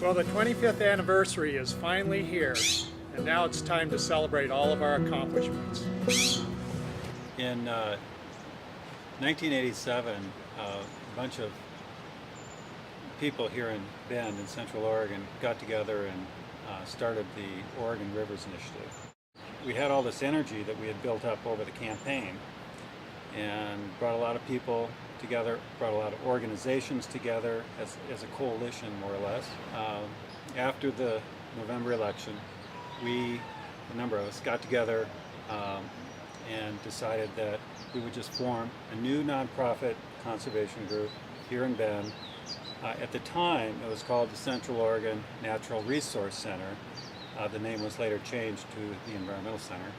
Well, the 25th anniversary is finally here, and now it's time to celebrate all of our accomplishments. In 1987, a bunch of people here in Bend in Central Oregon got together and started the Oregon Rivers Initiative. We had all this energy that we had built up over the campaign and brought a lot of people together, brought a lot of organizations together as a coalition, more or less. After the November election, a number of us got together and decided that we would just form a new nonprofit conservation group here in Bend. At the time, it was called the Central Oregon Natural Resource Center. The name was later changed to the Environmental Center.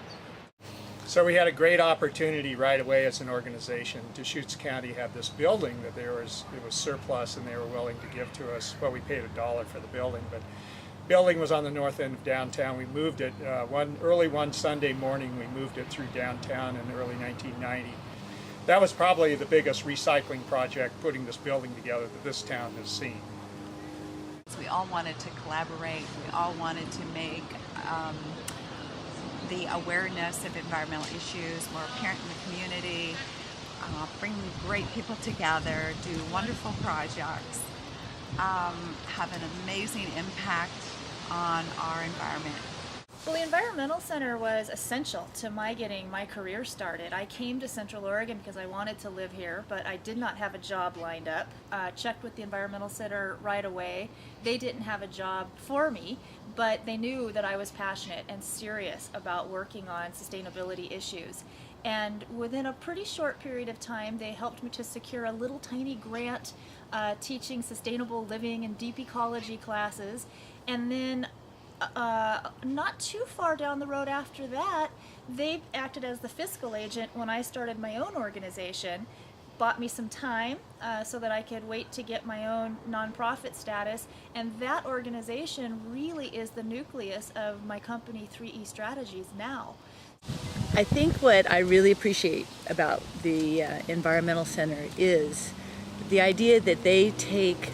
So we had a great opportunity right away as an organization. Deschutes County had this building that it was surplus, and they were willing to give to us. Well, we paid $1 for the building, but building was on the north end of downtown. We moved it early one Sunday morning. We moved it through downtown in early 1990. That was probably the biggest recycling project putting this building together that this town has seen. We all wanted to collaborate. We all wanted to make the awareness of environmental issues more apparent in the community, bring great people together, do wonderful projects, have an amazing impact on our environment. Well, the Environmental Center was essential to my getting my career started. I came to Central Oregon because I wanted to live here, but I did not have a job lined up. Checked with the Environmental Center right away. They didn't have a job for me, but they knew that I was passionate and serious about working on sustainability issues. And within a pretty short period of time, they helped me to secure a little tiny grant teaching sustainable living and deep ecology classes. And then not too far down the road after that, they acted as the fiscal agent when I started my own organization, bought me some time so that I could wait to get my own nonprofit status, and that organization really is the nucleus of my company 3E Strategies now. I think what I really appreciate about the Environmental Center is the idea that they take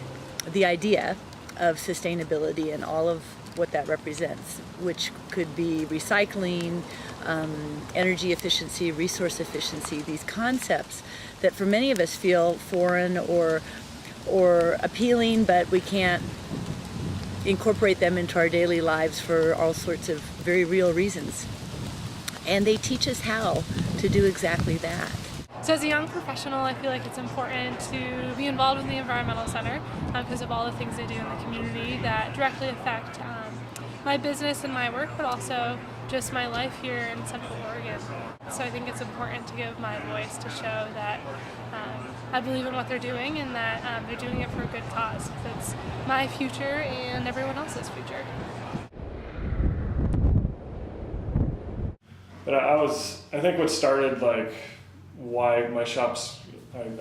the idea of sustainability and all of what that represents, which could be recycling, energy efficiency, resource efficiency, these concepts that for many of us feel foreign or appealing, but we can't incorporate them into our daily lives for all sorts of very real reasons. And they teach us how to do exactly that. So as a young professional, I feel like it's important to be involved in the Environmental Center because of all the things they do in the community that directly affect my business and my work, but also just my life here in Central Oregon. So I think it's important to give my voice to show that I believe in what they're doing and that they're doing it for a good cause. It's my future and everyone else's future. But I think what started why my shop's,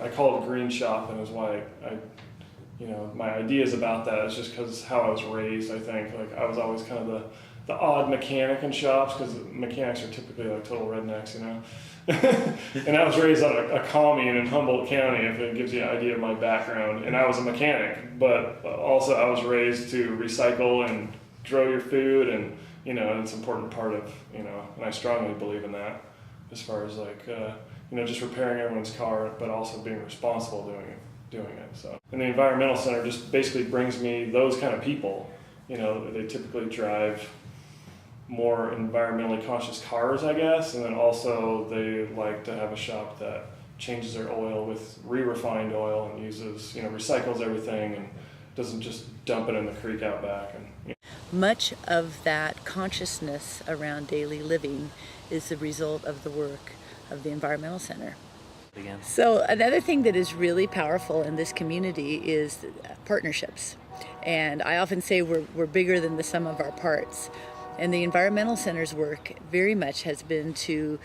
I call it a green shop, and is why my ideas about that is just because how I was raised. I think I was always kind of the odd mechanic in shops, because mechanics are typically total rednecks, and I was raised on a commune in Humboldt County, if it gives you an idea of my background, and I was a mechanic, but also I was raised to recycle and grow your food, and it's an important part of, and I strongly believe in that, as far as just repairing everyone's car, but also being responsible doing it. So, and the Environmental Center just basically brings me those kind of people. They typically drive more environmentally conscious cars, I guess, and then also they like to have a shop that changes their oil with re-refined oil and uses, recycles everything and doesn't just dump it in the creek out back. And Much of that consciousness around daily living is the result of the work of the Environmental Center. So another thing that is really powerful in this community is partnerships. And I often say we're bigger than the sum of our parts. And the Environmental Center's work very much has been to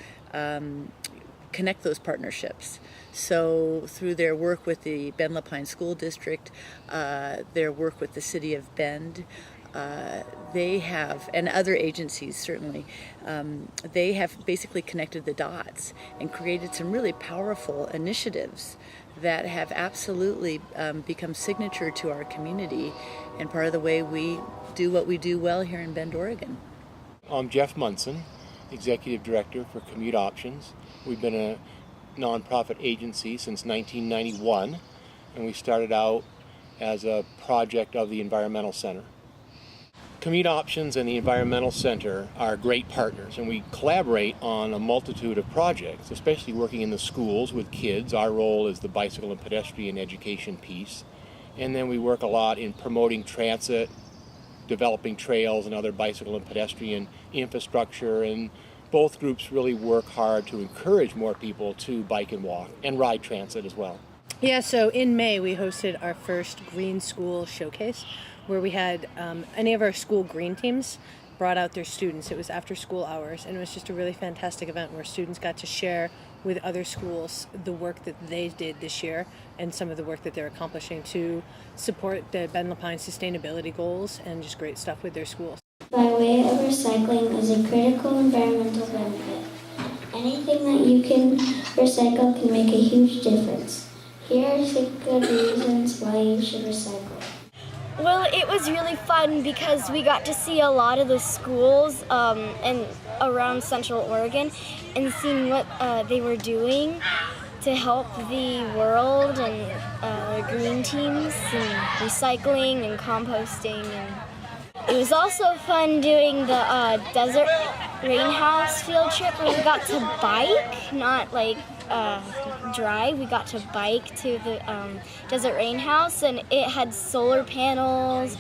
connect those partnerships. So through their work with the Bend-La Pine School District, their work with the City of Bend, they have, and other agencies certainly, they have basically connected the dots and created some really powerful initiatives that have absolutely become signature to our community and part of the way we do what we do well here in Bend, Oregon. I'm Jeff Munson, Executive Director for Commute Options. We've been a nonprofit agency since 1991, and we started out as a project of the Environmental Center. Commute Options and the Environmental Center are great partners, and we collaborate on a multitude of projects, especially working in the schools with kids. Our role is the bicycle and pedestrian education piece. And then we work a lot in promoting transit, developing trails and other bicycle and pedestrian infrastructure, and both groups really work hard to encourage more people to bike and walk and ride transit as well. Yeah, so in May we hosted our first Green School Showcase where we had any of our school green teams brought out their students. It was after school hours, and it was just a really fantastic event where students got to share with other schools the work that they did this year and some of the work that they're accomplishing to support the Bend Lapine sustainability goals and just great stuff with their schools. By way of recycling is a critical environmental benefit. Anything that you can recycle can make a huge difference. Here are 6 good reasons why you should recycle. Well, it was really fun because we got to see a lot of the schools and around Central Oregon and seeing what they were doing to help the world and green teams and recycling and composting. And it was also fun doing the desert rainhouse field trip where we got to bike, not like drive. We got to bike to the desert rainhouse, and it had solar panels,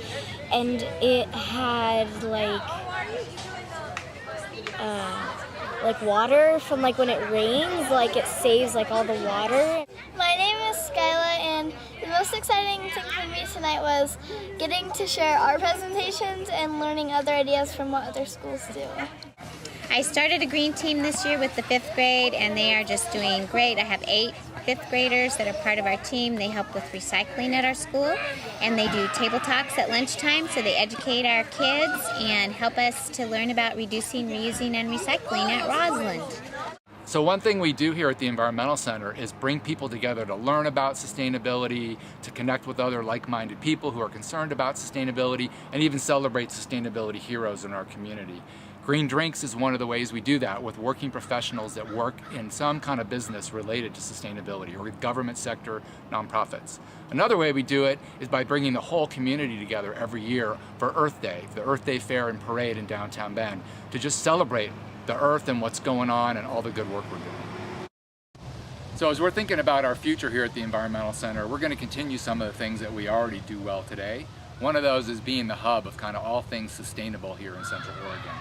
and it had like water from like when it rains, like it saves like all the water. My name is Skyla, and the most exciting thing for me tonight was getting to share our presentations and learning other ideas from what other schools do. I started a green team this year with the 5th grade, and they are just doing great. I have 8 5th graders that are part of our team. They help with recycling at our school, and they do table talks at lunchtime, so they educate our kids and help us to learn about reducing, reusing, and recycling at Roslyn. So one thing we do here at the Environmental Center is bring people together to learn about sustainability, to connect with other like-minded people who are concerned about sustainability, and even celebrate sustainability heroes in our community. Green Drinks is one of the ways we do that with working professionals that work in some kind of business related to sustainability or with government sector nonprofits. Another way we do it is by bringing the whole community together every year for Earth Day, the Earth Day Fair and Parade in downtown Bend, to just celebrate the Earth and what's going on and all the good work we're doing. So as we're thinking about our future here at the Environmental Center, we're going to continue some of the things that we already do well today. One of those is being the hub of kind of all things sustainable here in Central Oregon.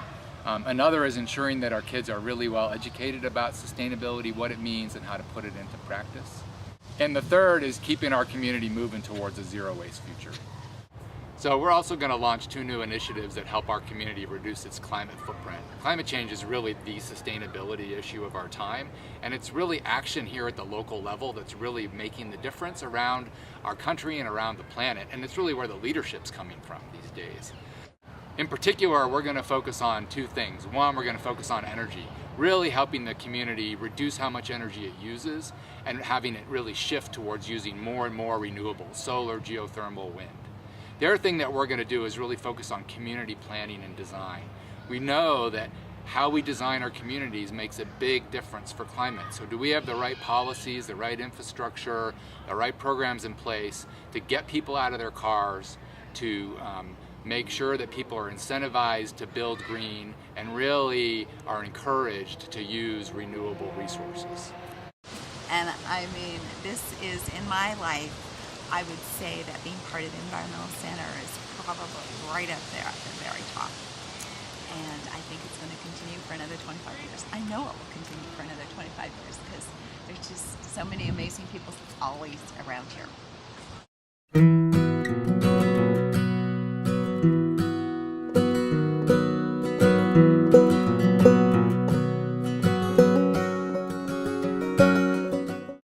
Another is ensuring that our kids are really well educated about sustainability, what it means, and how to put it into practice. And the third is keeping our community moving towards a zero-waste future. So we're also going to launch 2 new initiatives that help our community reduce its climate footprint. Climate change is really the sustainability issue of our time, and it's really action here at the local level that's really making the difference around our country and around the planet, and it's really where the leadership's coming from these days. In particular, we're going to focus on 2 things. One, we're going to focus on energy, really helping the community reduce how much energy it uses and having it really shift towards using more and more renewables, solar, geothermal, wind. The other thing that we're going to do is really focus on community planning and design. We know that how we design our communities makes a big difference for climate. So do we have the right policies, the right infrastructure, the right programs in place to get people out of their cars, to make sure that people are incentivized to build green and really are encouraged to use renewable resources. And I mean, this is, in my life, I would say that being part of the Environmental Center is probably right up there at the very top. And I think it's going to continue for another 25 years. I know it will continue for another 25 years because there's just so many amazing people always around here.